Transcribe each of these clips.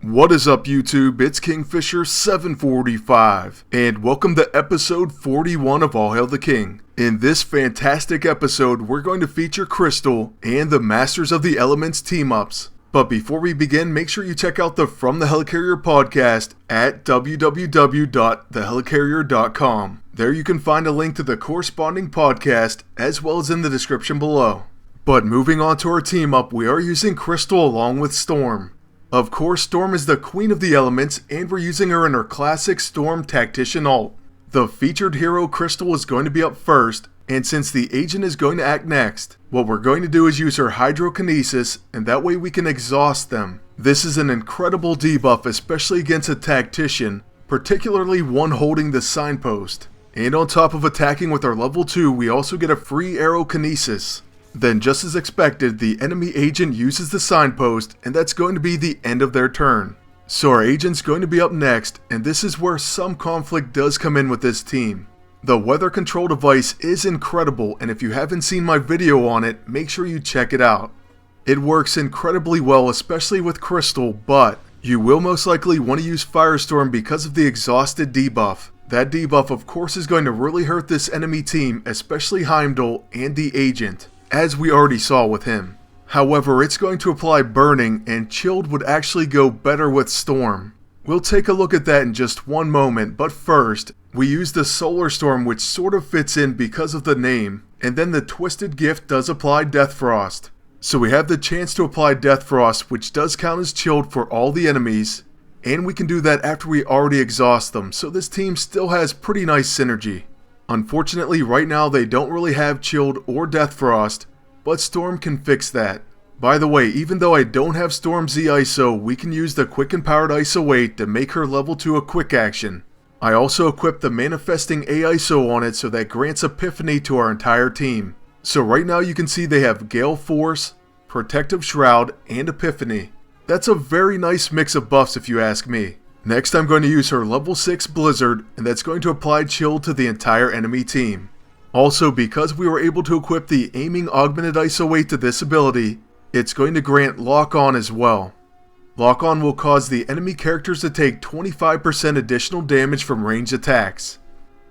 What is up YouTube, it's Kingfisher745, and welcome to episode 41 of All Hail the King. In this fantastic episode, we're going to feature Crystal and the Masters of the Elements team-ups. But before we begin, make sure you check out the From the Helicarrier podcast at www.thehelicarrier.com. There you can find a link to the corresponding podcast, as well as in the description below. But moving on to our team-up, we are using Crystal along with Storm. Of course, Storm is the queen of the elements, and we're using her in her classic Storm Tactician ult. The featured hero Crystal is going to be up first, and since the agent is going to act next, what we're going to do is use her Hydrokinesis, and that way we can exhaust them. This is an incredible debuff, especially against a Tactician, particularly one holding the Signpost. And on top of attacking with our level 2, we also get a free Aerokinesis. Then, just as expected, the enemy agent uses the Signpost, and that's going to be the end of their turn. So our agent's going to be up next, and this is where some conflict does come in with this team. The weather control device is incredible, and if you haven't seen my video on it, make sure you check it out. It works incredibly well, especially with Crystal, but you will most likely want to use Firestorm because of the exhausted debuff. That debuff of course is going to really hurt this enemy team, especially Heimdall and the agent, as we already saw with him. However, it's going to apply Burning, and Chilled would actually go better with Storm. We'll take a look at that in just one moment, but first, we use the Solar Storm, which sort of fits in because of the name, and then the Twisted Gift does apply Death Frost. So we have the chance to apply Death Frost, which does count as Chilled for all the enemies, and we can do that after we already exhaust them, so this team still has pretty nice synergy. Unfortunately, right now they don't really have Chilled or Death Frost, but Storm can fix that. By the way, even though I don't have Storm Z ISO, we can use the Quick and Powered ISO 8 to make her level 2 a quick action. I also equipped the Manifesting A ISO on it, so that grants Epiphany to our entire team. So right now you can see they have Gale Force, Protective Shroud, and Epiphany. That's a very nice mix of buffs if you ask me. Next, I'm going to use her level 6 Blizzard, and that's going to apply Chill to the entire enemy team. Also, because we were able to equip the Aiming Augmented ISO 8 to this ability, it's going to grant Lock On as well. Lock On will cause the enemy characters to take 25% additional damage from ranged attacks.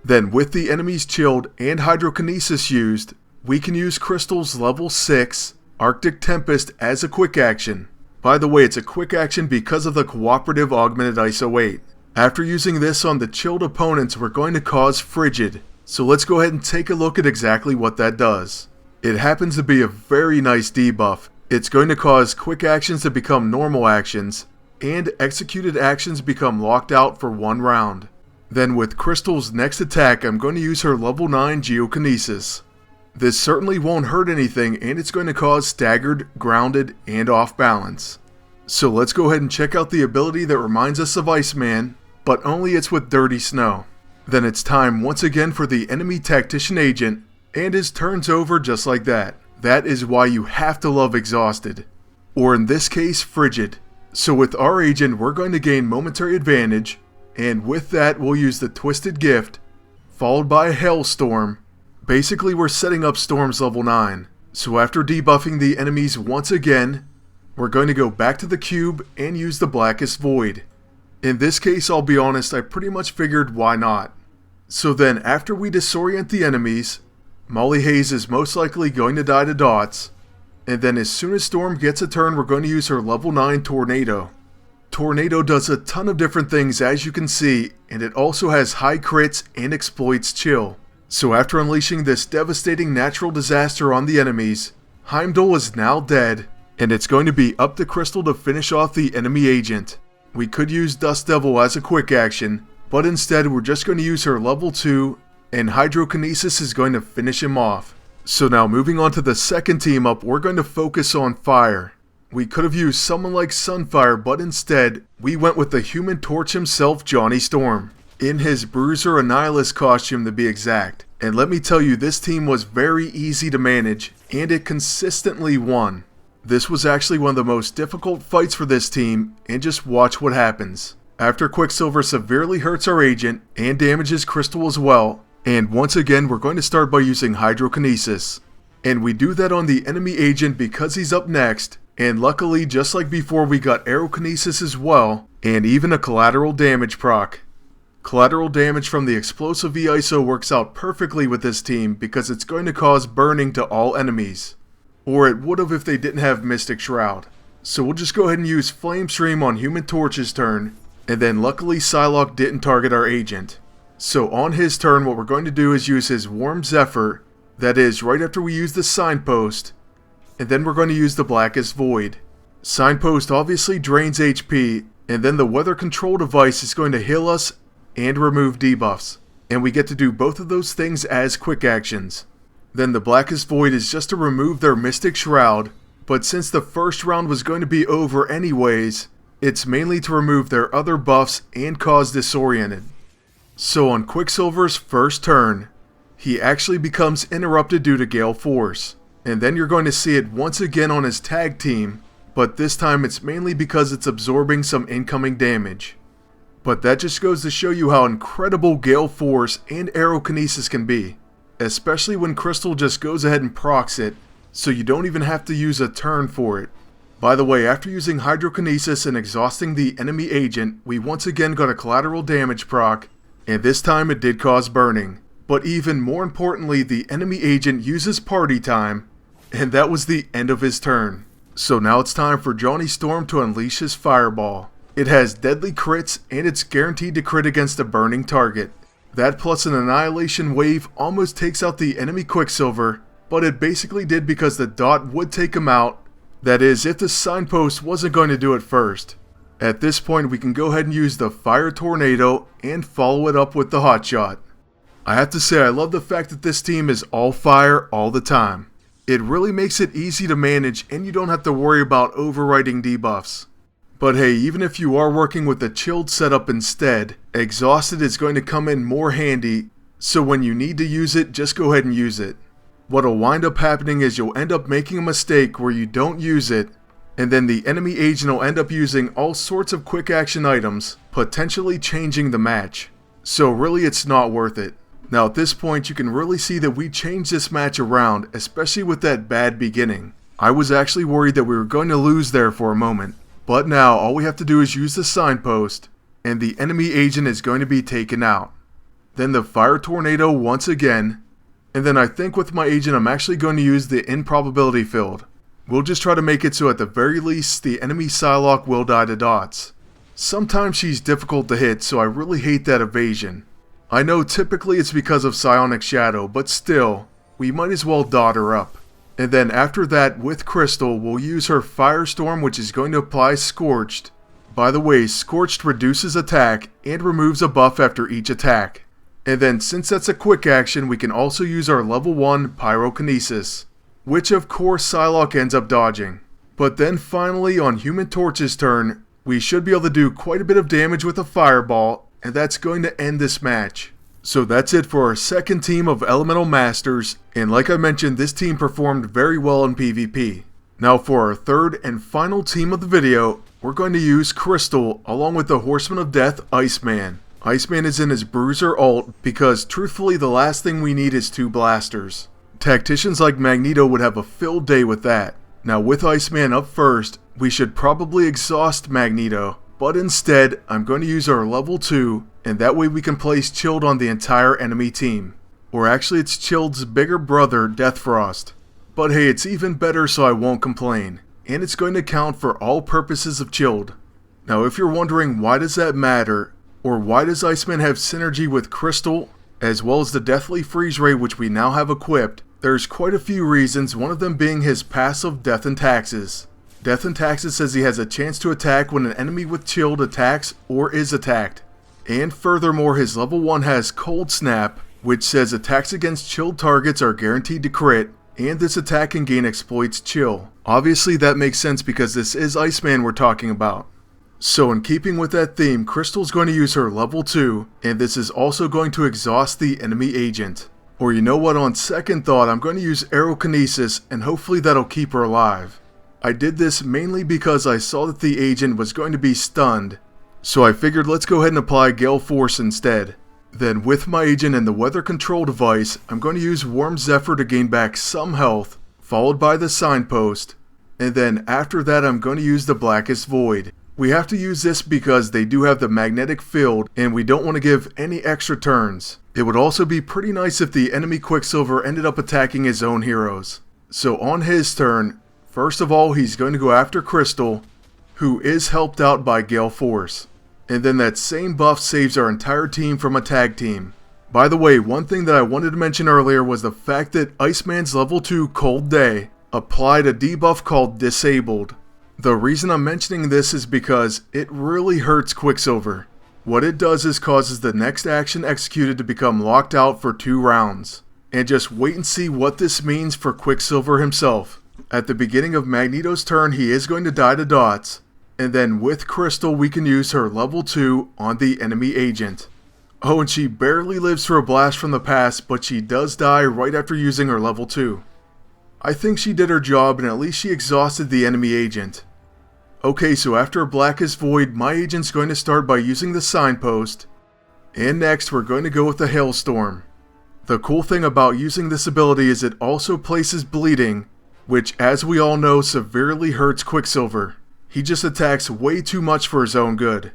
Then, with the enemies Chilled and Hydrokinesis used, we can use Crystal's level 6 Arctic Tempest as a quick action. By the way, it's a quick action because of the cooperative Augmented ISO 8. After using this on the Chilled opponents, we're going to cause Frigid. So let's go ahead and take a look at exactly what that does. It happens to be a very nice debuff. It's going to cause quick actions to become normal actions, and executed actions become locked out for 1 round. Then with Crystal's next attack, I'm going to use her level 9 Geokinesis. This certainly won't hurt anything, and it's going to cause staggered, grounded, and off balance. So let's go ahead and check out the ability that reminds us of Iceman, but only it's with Dirty Snow. Then it's time once again for the enemy Tactician agent, and his turn's over just like that. That is why you have to love Exhausted, or in this case Frigid. So with our agent we're going to gain momentary advantage, and with that we'll use the Twisted Gift, followed by a Hailstorm. Basically we're setting up Storm's level 9. So after debuffing the enemies once again, we're going to go back to the cube and use the Blackest Void. In this case, I'll be honest, I pretty much figured why not. So then after we disorient the enemies, Molly Hayes is most likely going to die to dots, and then as soon as Storm gets a turn we're going to use her level 9 Tornado. Tornado does a ton of different things as you can see, and it also has high crits and exploits Chill. So after unleashing this devastating natural disaster on the enemies, Heimdall is now dead, and it's going to be up to Crystal to finish off the enemy agent. We could use Dust Devil as a quick action, but instead we're just going to use her level 2, and Hydrokinesis is going to finish him off. So now moving on to the second team up, we're going to focus on Fire. We could have used someone like Sunfire, but instead, we went with the Human Torch himself, Johnny Storm, in his Bruiser Annihilus costume to be exact. And let me tell you, this team was very easy to manage, and it consistently won. This was actually one of the most difficult fights for this team, and just watch what happens. After Quicksilver severely hurts our agent, and damages Crystal as well, and once again we're going to start by using Hydrokinesis. And we do that on the enemy agent because he's up next, and luckily just like before we got Aerokinesis as well, and even a collateral damage proc. Collateral damage from the explosive V-ISO works out perfectly with this team because it's going to cause burning to all enemies. Or it would have if they didn't have Mystic Shroud. So we'll just go ahead and use Flame Stream on Human Torch's turn, and then luckily Psylocke didn't target our agent. So on his turn what we're going to do is use his Warm Zephyr, that is right after we use the Signpost, and then we're going to use the Blackest Void. Signpost obviously drains HP, and then the weather control device is going to heal us and remove debuffs, and we get to do both of those things as quick actions. Then the Blackest Void is just to remove their Mystic Shroud, but since the first round was going to be over anyways, it's mainly to remove their other buffs and cause Disoriented. So on Quicksilver's first turn, he actually becomes interrupted due to Gale Force, and then you're going to see it once again on his tag team, but this time it's mainly because it's absorbing some incoming damage. But that just goes to show you how incredible Gale Force and Aerokinesis can be, especially when Crystal just goes ahead and procs it, so you don't even have to use a turn for it. By the way, after using Hydrokinesis and exhausting the enemy agent, we once again got a collateral damage proc, and this time it did cause burning. But even more importantly, the enemy agent uses party time, and that was the end of his turn. So now it's time for Johnny Storm to unleash his Fireball. It has deadly crits, and it's guaranteed to crit against a burning target. That plus an Annihilation Wave almost takes out the enemy Quicksilver, but it basically did because the dot would take him out. That is, if the Signpost wasn't going to do it first. At this point we can go ahead and use the Fire Tornado and follow it up with the Hot Shot. I have to say I love the fact that this team is all fire all the time. It really makes it easy to manage and you don't have to worry about overwriting debuffs. But hey, even if you are working with a chilled setup instead, Exhausted is going to come in more handy, so when you need to use it, just go ahead and use it. What'll wind up happening is you'll end up making a mistake where you don't use it, and then the enemy agent will end up using all sorts of quick action items, potentially changing the match. So really it's not worth it. Now at this point you can really see that we changed this match around, especially with that bad beginning. I was actually worried that we were going to lose there for a moment. But now all we have to do is use the Signpost, and the enemy agent is going to be taken out. Then the Fire Tornado once again, and then I think with my agent I'm actually going to use the Improbability Field. We'll just try to make it so at the very least the enemy Psylocke will die to dots. Sometimes she's difficult to hit, so I really hate that evasion. I know typically it's because of Psionic Shadow, but still, we might as well dot her up. And then after that, with Crystal, we'll use her Firestorm, which is going to apply Scorched. By the way, Scorched reduces attack and removes a buff after each attack. And then since that's a quick action, we can also use our level 1 Pyrokinesis, which of course Psylocke ends up dodging. But then finally on Human Torch's turn, we should be able to do quite a bit of damage with a Fireball, and that's going to end this match. So that's it for our second team of Elemental Masters, and like I mentioned, this team performed very well in PvP. Now for our third and final team of the video, we're going to use Crystal along with the Horseman of Death, Iceman. Iceman is in his Bruiser ult because truthfully the last thing we need is 2 blasters. Tacticians like Magneto would have a filled day with that. Now with Iceman up first, we should probably exhaust Magneto, but instead I'm going to use our level 2, and that way we can place Chilled on the entire enemy team. Or actually it's Chilled's bigger brother, Deathfrost. But hey, it's even better, so I won't complain. And it's going to count for all purposes of Chilled. Now if you're wondering why does that matter, or why does Iceman have synergy with Crystal, as well as the Deathly Freeze Ray which we now have equipped, there's quite a few reasons, one of them being his passive Death and Taxes. Death and Taxes says he has a chance to attack when an enemy with Chilled attacks or is attacked. And furthermore, his level 1 has Cold Snap, which says attacks against chilled targets are guaranteed to crit, and this attack can gain exploits chill. Obviously that makes sense because this is Iceman we're talking about. So in keeping with that theme, Crystal's going to use her level 2, and this is also going to exhaust the enemy agent. Or you know what, on second thought, I'm going to use Aerokinesis, and hopefully that'll keep her alive. I did this mainly because I saw that the agent was going to be stunned, so I figured let's go ahead and apply Gale Force instead. Then with my agent and the weather control device, I'm going to use Warm Zephyr to gain back some health, followed by the Signpost, and then after that I'm going to use the Blackest Void. We have to use this because they do have the magnetic field and we don't want to give any extra turns. It would also be pretty nice if the enemy Quicksilver ended up attacking his own heroes. So on his turn, first of all he's going to go after Crystal, who is helped out by Gale Force. And then that same buff saves our entire team from a tag team. By the way, one thing that I wanted to mention earlier was the fact that Iceman's level 2 Cold Day applied a debuff called Disabled. The reason I'm mentioning this is because it really hurts Quicksilver. What it does is causes the next action executed to become locked out for 2 rounds. And just wait and see what this means for Quicksilver himself. At the beginning of Magneto's turn, he is going to die to dots. And then with Crystal, we can use her level 2 on the enemy agent. Oh, and she barely lives through a blast from the past, but she does die right after using her level 2. I think she did her job and at least she exhausted the enemy agent. Okay, so after Blackest Void, my agent's going to start by using the Signpost. And next, we're going to go with the Hailstorm. The cool thing about using this ability is it also places bleeding, which as we all know severely hurts Quicksilver. He just attacks way too much for his own good.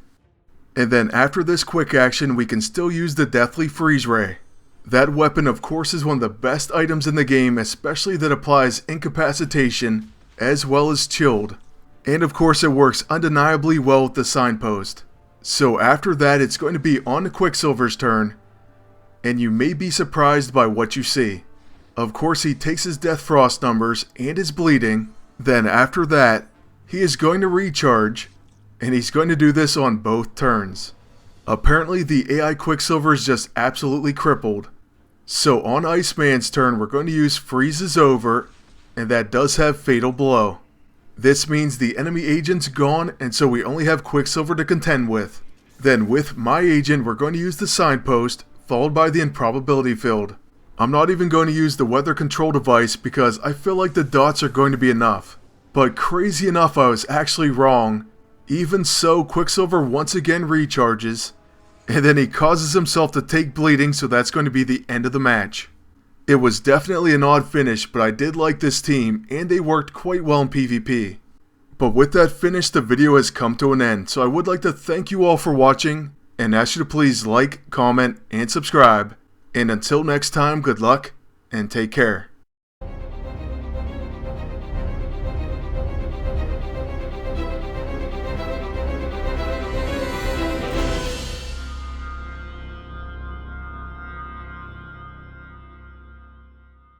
And then after this quick action, we can still use the Deathly Freeze Ray. That weapon of course is one of the best items in the game, especially that applies incapacitation as well as chilled. And of course it works undeniably well with the Signpost. So after that it's going to be on Quicksilver's turn, and you may be surprised by what you see. Of course he takes his Death Frost numbers and his bleeding, then after that he is going to recharge, and he's going to do this on both turns. Apparently the AI Quicksilver is just absolutely crippled. So on Iceman's turn we're going to use Freezes Over, and that does have Fatal Blow. This means the enemy agent's gone, and so we only have Quicksilver to contend with. Then with my agent we're going to use the Signpost, followed by the Improbability Field. I'm not even going to use the weather control device because I feel like the dots are going to be enough. But crazy enough, I was actually wrong. Even so, Quicksilver once again recharges, and then he causes himself to take bleeding, so that's going to be the end of the match. It was definitely an odd finish, but I did like this team, and they worked quite well in PvP. But with that finish, the video has come to an end, so I would like to thank you all for watching, and ask you to please like, comment, and subscribe. And until next time, good luck, and take care.